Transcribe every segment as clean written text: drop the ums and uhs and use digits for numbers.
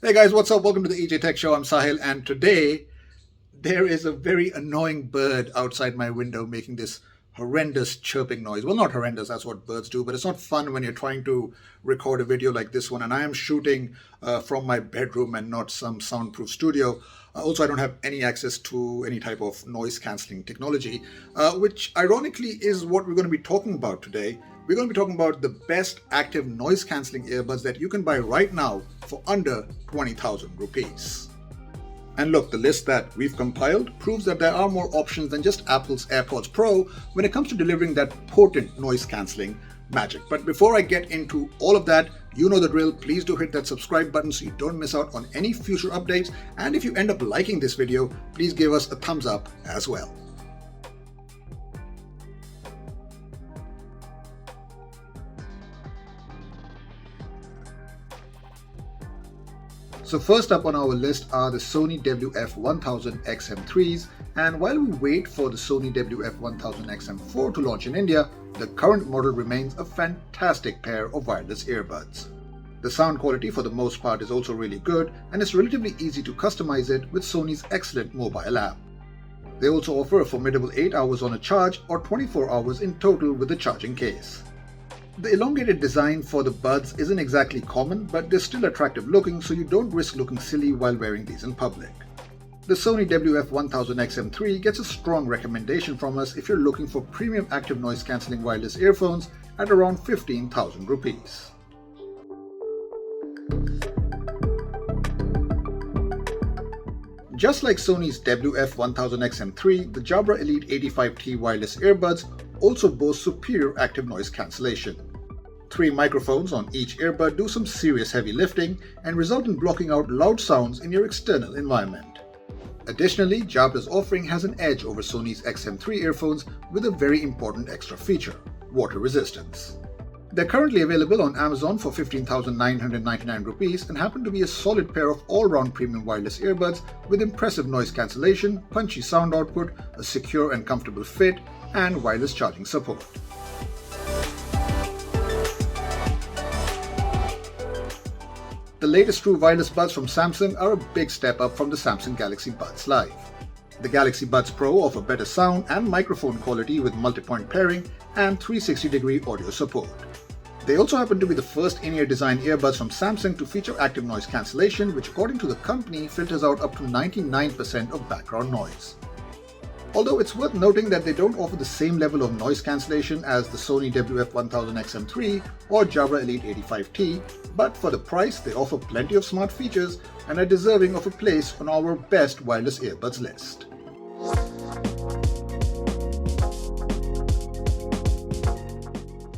Hey guys, what's up? Welcome to the EJ Tech Show. I'm Sahil, and today there is a very annoying bird outside my window making this horrendous chirping noise. Well, not horrendous, that's what birds do, but it's not fun when you're trying to record a video like this one. And I am shooting from my bedroom and not some soundproof studio. Also, I don't have any access to any type of noise cancelling technology, which ironically is what we're going to be talking about today. We're going to be talking about the best active noise cancelling earbuds that you can buy right now for under 20,000 rupees. And look, the list that we've compiled proves that there are more options than just Apple's AirPods Pro when it comes to delivering that potent noise cancelling magic. But before I get into all of that, you know the drill. Please do hit that subscribe button so you don't miss out on any future updates. And if you end up liking this video, please give us a thumbs up as well. So first up on our list are the Sony WF-1000 XM3s, and while we wait for the Sony WF-1000 XM4 to launch in India, the current model remains a fantastic pair of wireless earbuds. The sound quality for the most part is also really good, and it's relatively easy to customize it with Sony's excellent mobile app. They also offer a formidable 8 hours on a charge or 24 hours in total with the charging case. The elongated design for the buds isn't exactly common, but they're still attractive looking, so you don't risk looking silly while wearing these in public. The Sony WF-1000 XM3 gets a strong recommendation from us if you're looking for premium active noise cancelling wireless earphones at around 15,000 rupees. Just like Sony's WF-1000 XM3, the Jabra Elite 85T wireless earbuds also boast superior active noise cancellation. 3 microphones on each earbud do some serious heavy lifting and result in blocking out loud sounds in your external environment. Additionally, Jabra's offering has an edge over Sony's XM3 earphones with a very important extra feature: water resistance. They're currently available on Amazon for 15,999 rupees and happen to be a solid pair of all-round premium wireless earbuds with impressive noise cancellation, punchy sound output, a secure and comfortable fit, and wireless charging support. The latest true wireless buds from Samsung are a big step up from the Samsung Galaxy Buds Live. The Galaxy Buds Pro offer better sound and microphone quality with multi-point pairing and 360-degree audio support. They also happen to be the first in-ear design earbuds from Samsung to feature active noise cancellation, which according to the company filters out up to 99% of background noise. Although it's worth noting that they don't offer the same level of noise cancellation as the Sony WF-1000 XM3 or Jabra Elite 85T, but for the price they offer plenty of smart features and are deserving of a place on our best wireless earbuds list.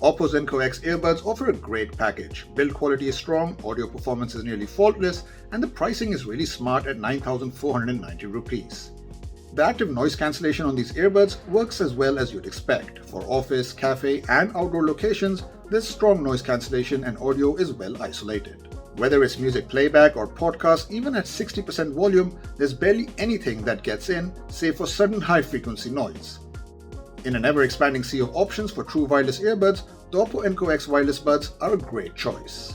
Oppo's Enco X earbuds offer a great package. Build quality is strong, audio performance is nearly faultless, and the pricing is really smart at 9,490 rupees. The active noise cancellation on these earbuds works as well as you'd expect. For office, cafe, and outdoor locations, there's strong noise cancellation and audio is well isolated. Whether it's music playback or podcast, even at 60% volume, there's barely anything that gets in, save for sudden high-frequency noise. In an ever-expanding sea of options for true wireless earbuds, the Oppo Enco X wireless buds are a great choice.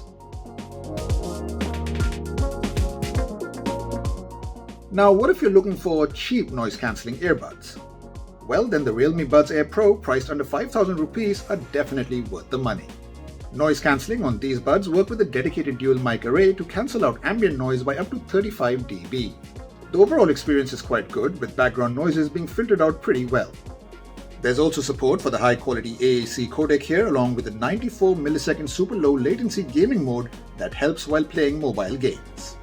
Now, what if you're looking for cheap noise-cancelling earbuds? Well, then the Realme Buds Air Pro, priced under 5,000 rupees, are definitely worth the money. Noise cancelling on these buds work with a dedicated dual mic array to cancel out ambient noise by up to 35 dB. The overall experience is quite good, with background noises being filtered out pretty well. There's also support for the high-quality AAC codec here, along with a 94 millisecond super low latency gaming mode that helps while playing mobile games.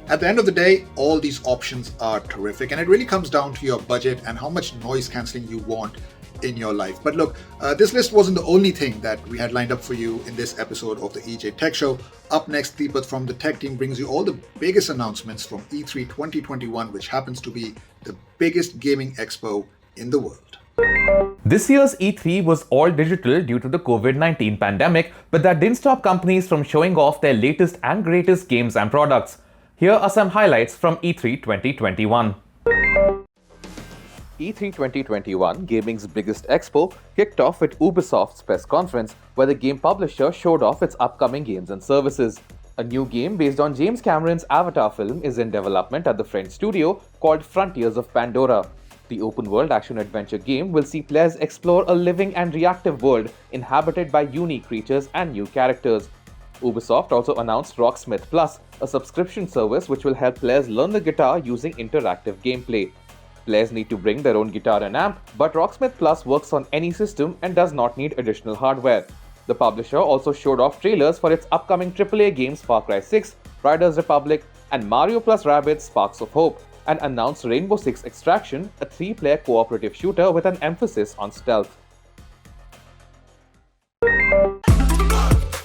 At the end of the day, all these options are terrific, and it really comes down to your budget and how much noise cancelling you want in your life. But look, this list wasn't the only thing that we had lined up for you in this episode of the EJ Tech Show. Up next, Deepat from the tech team brings you all the biggest announcements from E3 2021, which happens to be the biggest gaming expo in the world. This year's E3 was all digital due to the COVID-19 pandemic, but that didn't stop companies from showing off their latest and greatest games and products. Here are some highlights from E3 2021. E3 2021, gaming's biggest expo, kicked off with Ubisoft's press conference, where the game publisher showed off its upcoming games and services. A new game based on James Cameron's Avatar film is in development at the French studio called Frontiers of Pandora. The open-world action-adventure game will see players explore a living and reactive world inhabited by unique creatures and new characters. Ubisoft also announced Rocksmith Plus, a subscription service which will help players learn the guitar using interactive gameplay. Players need to bring their own guitar and amp, but Rocksmith Plus works on any system and does not need additional hardware. The publisher also showed off trailers for its upcoming AAA games Far Cry 6, Riders Republic, and Mario plus Rabbids Sparks of Hope, and announced Rainbow Six Extraction, a 3-player cooperative shooter with an emphasis on stealth.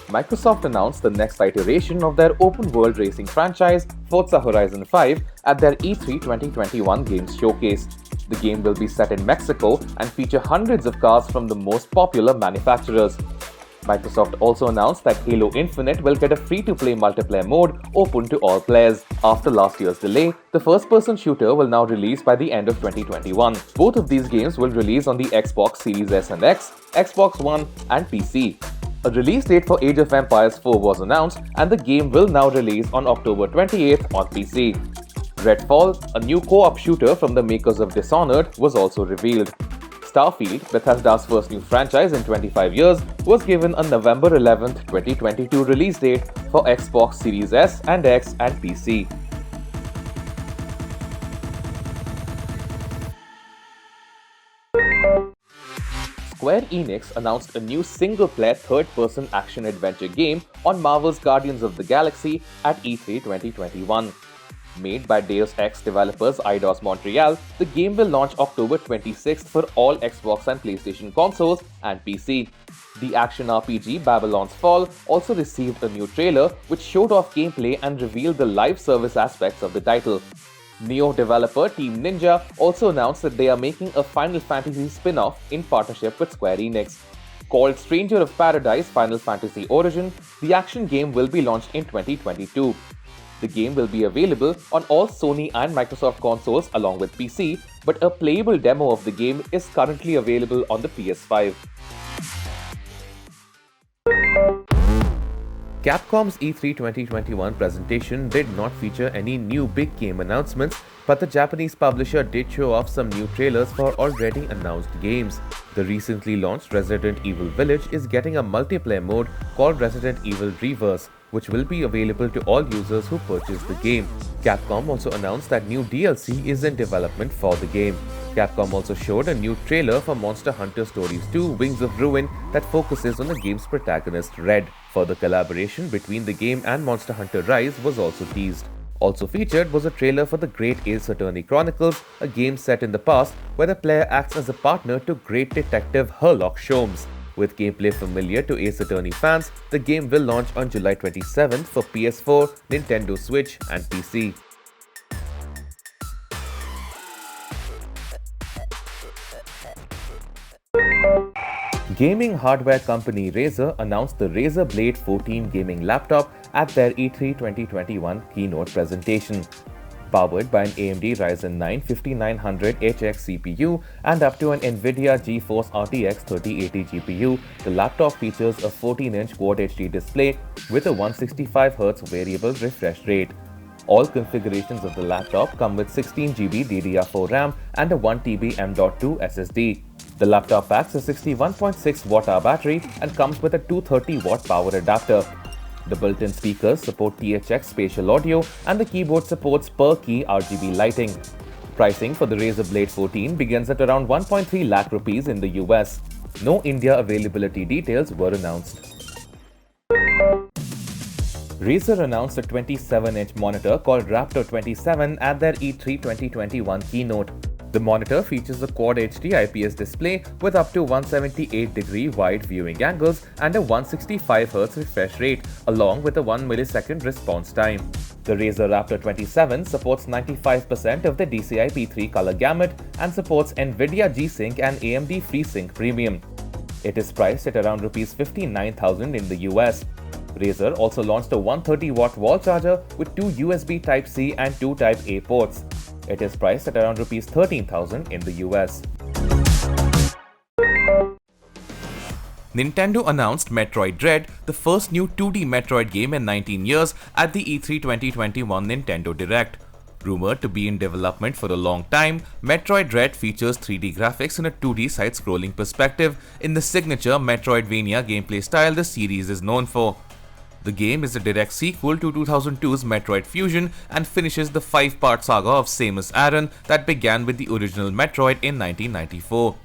Microsoft announced the next iteration of their open-world racing franchise, Forza Horizon 5, at their E3 2021 Games Showcase. The game will be set in Mexico and feature hundreds of cars from the most popular manufacturers. Microsoft also announced that Halo Infinite will get a free-to-play multiplayer mode open to all players. After last year's delay, the first-person shooter will now release by the end of 2021. Both of these games will release on the Xbox Series S and X, Xbox One, and PC. A release date for Age of Empires 4 was announced, and the game will now release on October 28th on PC. Redfall, a new co-op shooter from the makers of Dishonored, was also revealed. Starfield, Bethesda's first new franchise in 25 years, was given a November 11, 2022 release date for Xbox Series S and X and PC. Square Enix announced a new single-player third-person action-adventure game on Marvel's Guardians of the Galaxy at E3 2021. Made by Deus Ex developers Eidos Montreal, the game will launch October 26th for all Xbox and PlayStation consoles and PC. The action RPG Babylon's Fall also received a new trailer which showed off gameplay and revealed the live service aspects of the title. Neo developer Team Ninja also announced that they are making a Final Fantasy spin-off in partnership with Square Enix. Called Stranger of Paradise Final Fantasy Origin, the action game will be launched in 2022. The game will be available on all Sony and Microsoft consoles along with PC, but a playable demo of the game is currently available on the PS5. Capcom's E3 2021 presentation did not feature any new big game announcements, but the Japanese publisher did show off some new trailers for already announced games. The recently launched Resident Evil Village is getting a multiplayer mode called Resident Evil Reverse, which will be available to all users who purchase the game. Capcom also announced that new DLC is in development for the game. Capcom also showed a new trailer for Monster Hunter Stories 2 Wings of Ruin that focuses on the game's protagonist Red. Further collaboration between the game and Monster Hunter Rise was also teased. Also featured was a trailer for the Great Ace Attorney Chronicles, a game set in the past where the player acts as a partner to Great Detective Sherlock Holmes. With gameplay familiar to Ace Attorney fans, the game will launch on July 27th for PS4, Nintendo Switch, and PC. Gaming hardware company Razer announced the Razer Blade 14 gaming laptop at their E3 2021 keynote presentation. Powered by an AMD Ryzen 9 5900HX CPU and up to an Nvidia GeForce RTX 3080 GPU, the laptop features a 14-inch Quad HD display with a 165Hz variable refresh rate. All configurations of the laptop come with 16GB DDR4 RAM and a 1TB M.2 SSD. The laptop packs a 61.6 Wh battery and comes with a 230 Watt power adapter. The built-in speakers support THX Spatial audio and the keyboard supports per-key RGB lighting. Pricing for the Razer Blade 14 begins at around 1.3 lakh rupees in the US. No India availability details were announced. Razer announced a 27-inch monitor called Raptor 27 at their E3 2021 keynote. The monitor features a Quad HD IPS display with up to 178-degree wide viewing angles and a 165Hz refresh rate, along with a 1 millisecond response time. The Razer Raptor 27 supports 95% of the DCI P3 color gamut and supports Nvidia G-Sync and AMD FreeSync Premium. It is priced at around Rs 59,000 in the US. Razer also launched a 130-watt wall charger with 2 USB Type-C and 2 Type-A ports. It is priced at around Rs 13,000 in the US. Nintendo announced Metroid Dread, the first new 2D Metroid game in 19 years, at the E3 2021 Nintendo Direct. Rumored to be in development for a long time, Metroid Dread features 3D graphics in a 2D side-scrolling perspective in the signature Metroidvania gameplay style the series is known for. The game is a direct sequel to 2002's Metroid Fusion and finishes the 5-part saga of Samus Aran that began with the original Metroid in 1994.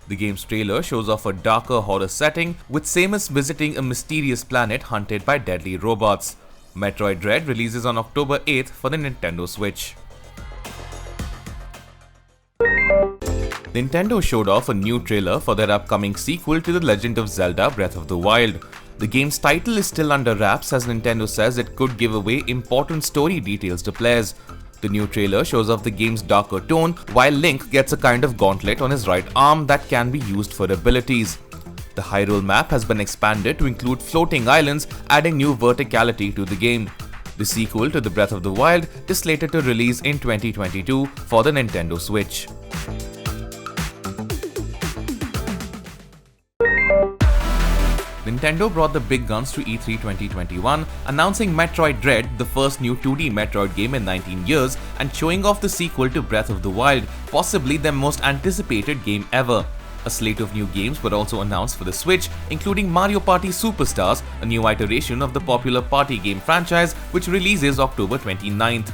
The game's trailer shows off a darker horror setting, with Samus visiting a mysterious planet hunted by deadly robots. Metroid Dread releases on October 8th for the Nintendo Switch. Nintendo showed off a new trailer for their upcoming sequel to The Legend of Zelda Breath of the Wild. The game's title is still under wraps as Nintendo says it could give away important story details to players. The new trailer shows off the game's darker tone, while Link gets a kind of gauntlet on his right arm that can be used for abilities. The Hyrule map has been expanded to include floating islands, adding new verticality to the game. The sequel to the Breath of the Wild is slated to release in 2022 for the Nintendo Switch. Nintendo brought the big guns to E3 2021, announcing Metroid Dread, the first new 2D Metroid game in 19 years, and showing off the sequel to Breath of the Wild, possibly their most anticipated game ever. A slate of new games were also announced for the Switch, including Mario Party Superstars, a new iteration of the popular party game franchise, which releases October 29th.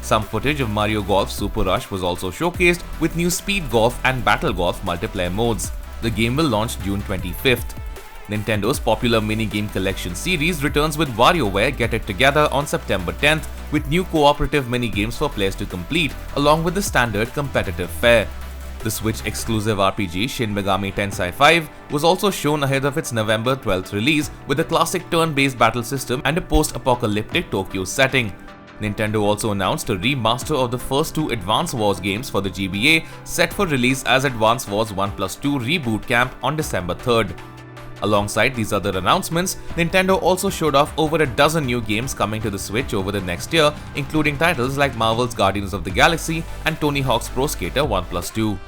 Some footage of Mario Golf Super Rush was also showcased, with new Speed Golf and Battle Golf multiplayer modes. The game will launch June 25th. Nintendo's popular minigame collection series returns with WarioWare Get It Together on September 10th, with new cooperative minigames for players to complete, along with the standard competitive fare. The Switch-exclusive RPG Shin Megami Tensei V was also shown ahead of its November 12th release, with a classic turn-based battle system and a post-apocalyptic Tokyo setting. Nintendo also announced a remaster of the first 2 Advance Wars games for the GBA, set for release as Advance Wars 1+2 Reboot Camp on December 3rd. Alongside these other announcements, Nintendo also showed off over a dozen new games coming to the Switch over the next year, including titles like Marvel's Guardians of the Galaxy and Tony Hawk's Pro Skater 1+2.